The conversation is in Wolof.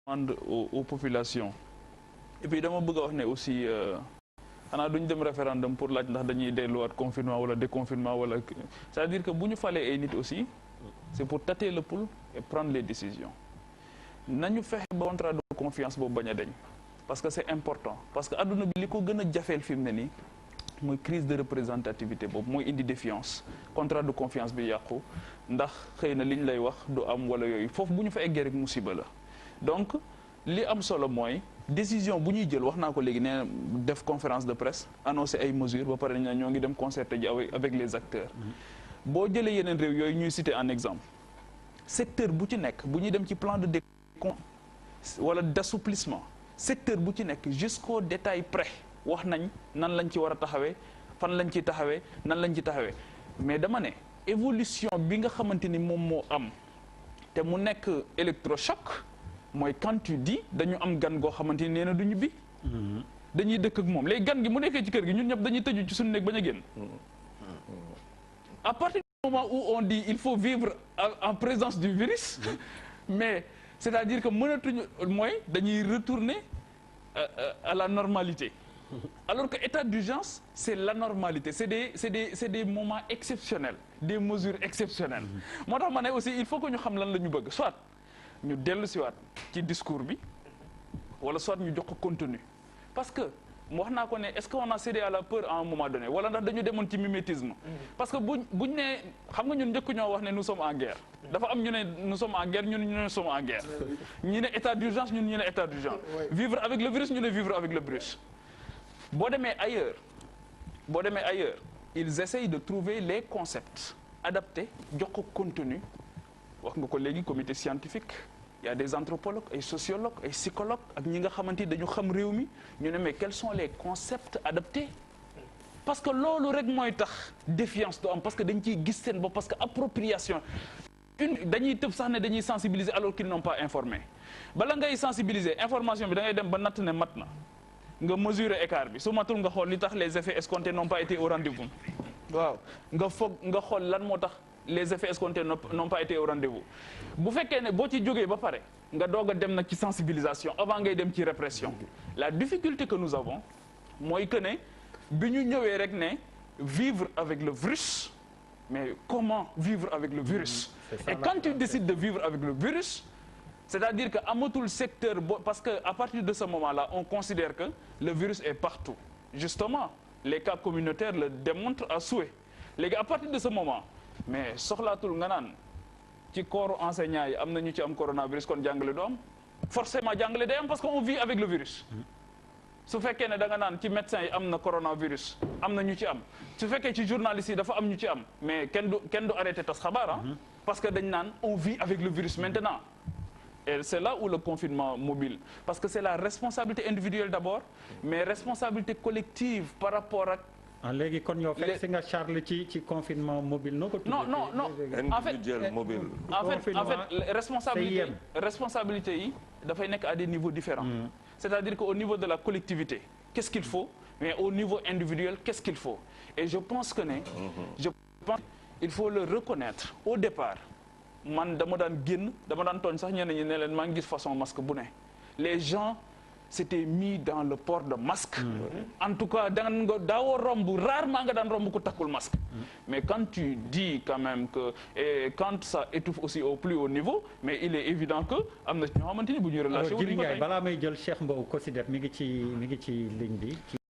demande aux populations et puis dama bëgg a wax ne aussi xanaa duñ dem référendum pour laaj ndax dañuy delluwaat confinement wala déconfinement wala c'est-à-dire que bu ñu falee ay nit aussi c'est pour tâter le pouls et prendre les décisions nañu fexe ba contrat de confiance boobu bañ a deñ parce que c'est important parce que adduna bi li ko gën a jafeel fi mu ne nii mooy crise de représentativité boobu mooy indi défiance contrat de confiance bi yàqu ndax xëy na liñ lay wax du am wala yooyu foofu bu ñu fa eggee rek musiba la donc li am solo mooy décision bu ñuy jël wax naa ko léegi nee na def conférence de presse annoncer ay mesures ba pare ñoo ngi dem concerter ji avec les acteurs boo jëlee yeneen réew yooyu ñuy citer en exemple secteur bu ci nekk bu ñuy dem ci plan de décon wala d'assouplissement secteur bu ci nekk jusqu'au détail près wax nañ nan lañ ci war a taxawee fan lañ ci taxawee nan lañ ci taxawee mais dama ne évolution bi nga xamante ni moom moo am te mu nekk électrochoc mooy quand tu dis dañu am gan goo xamante ni nee na du ñibbi dañuy dëkk ak moom léegi gan gi mu nekkee ci kër gi ñun ñëpp dañuy tëju ci suñu néeg bañ a génn à partir du moment où on dit il faut vivre en présence du virus mais c'est-à-dire que mënatuñu mooy dañuy retourner à la normalité alors que état d'urgence c'est l'anormalité c'est des moments exceptionnels des mesures exceptionnelles moo tax ma ne aussi il faut que ñu xam lan la ñu bëgg soit ñu dellu siwaat ci discours bi wala soit ñu jox ko contenu parce que wax naa ko ne est-ce qu'on a cédé à la peur à un moment donné wala ndax dañu demoon ci mimétisme parce que buñ ne xam nga ñun njëkk ñoo wax ne nous sommes en guerre dafa am ñu ne nous sommes en guerre ñun ñu ne sommes en guerre ñu ne état d'urgence ñun ñu ne état d'urgence vivre avec le virus ñu ne vivre avec le virus boo demee ailleurs ils essayent de trouver les concepts adaptés jox ko contenu wax nga ko léegi comité scientifique il y a des anthropologues ay sociologues ay psychologues ak ñi nga xamante ni dañu xam réew mi ñu ne mais quels sont les concepts adaptés parce que loolu rek mooy tax défiance du am parce que dañ ciy gis seen bopp parce que appropriation dañuy tëb sax ne dañuy sensibiliser alors qu'ils n'ont pas informé bala ngay sensibiliser information bi da ngay dem ba natt ne mat na nga mesurer écart bi su matul nga xool li tax les effets escomptés n'ont pas été au rendez-vous waaw nga xool lan moo tax les effets escomptés n'ont pas été au rendez-vous bu fekkee ne boo ci jógee ba pare nga doog a dem nag ci sensibilisation avant ngay dem ci répression la difficulté que nous avons mooy que ne bi ñu ñëwee rek ne vivre avec le virus mais comment vivre avec le virus et quand tu décides de vivre avec le virus c'est-à-dire que amatul secteur parce que à partir de ce moment-là on considère que le virus est partout justement les cas communautaires le démontrent à souhait léegi à partir de ce moment mais soxlaatul nga naan ci corps enseignant yi am na ñu ci am coronavirus kon jàngale du am forcément jàngale day am parce que on vit avec le virus su fekkee ne da nga naan ci médecins yi am na coronavirus am na ñu ci am su fekkee ci journalistes yi dafa am ñu ci am mais kenn du arrêté tas xabaar parce que dañ naan on vit avec le virus maintenant et c'est là où le confinement mobile parce que c'est la responsabilité individuelle d'abord mais responsabilité collective par rapport ak léegi kon yow fekk si nga Charles ci confinement mobile noo ko tuddee non en fait responsabilité yi dafay nekk à des niveaux différents c'est-à-dire que au niveau de la collectivité qu'est-ce qu'il faut mais au niveau individuel qu'est-ce qu'il faut et je pense que il faut le reconnaître au départ man dama daan tooñ sax ñenn ñi ne leen maa ngi gis façon masque bu ne les gens s'étaient mis dans le port de masque en tout cas daawoo romb rarement nga daan romb ko takkul masque mais quand tu dis quand même que et quand ça étouffe aussi au plus haut niveau mais il est évident que am na ñoo xamante ni bu ñuy relâché wu balaa may jël Cheikh Mbow COSYDEP mi ngi ci ligne bi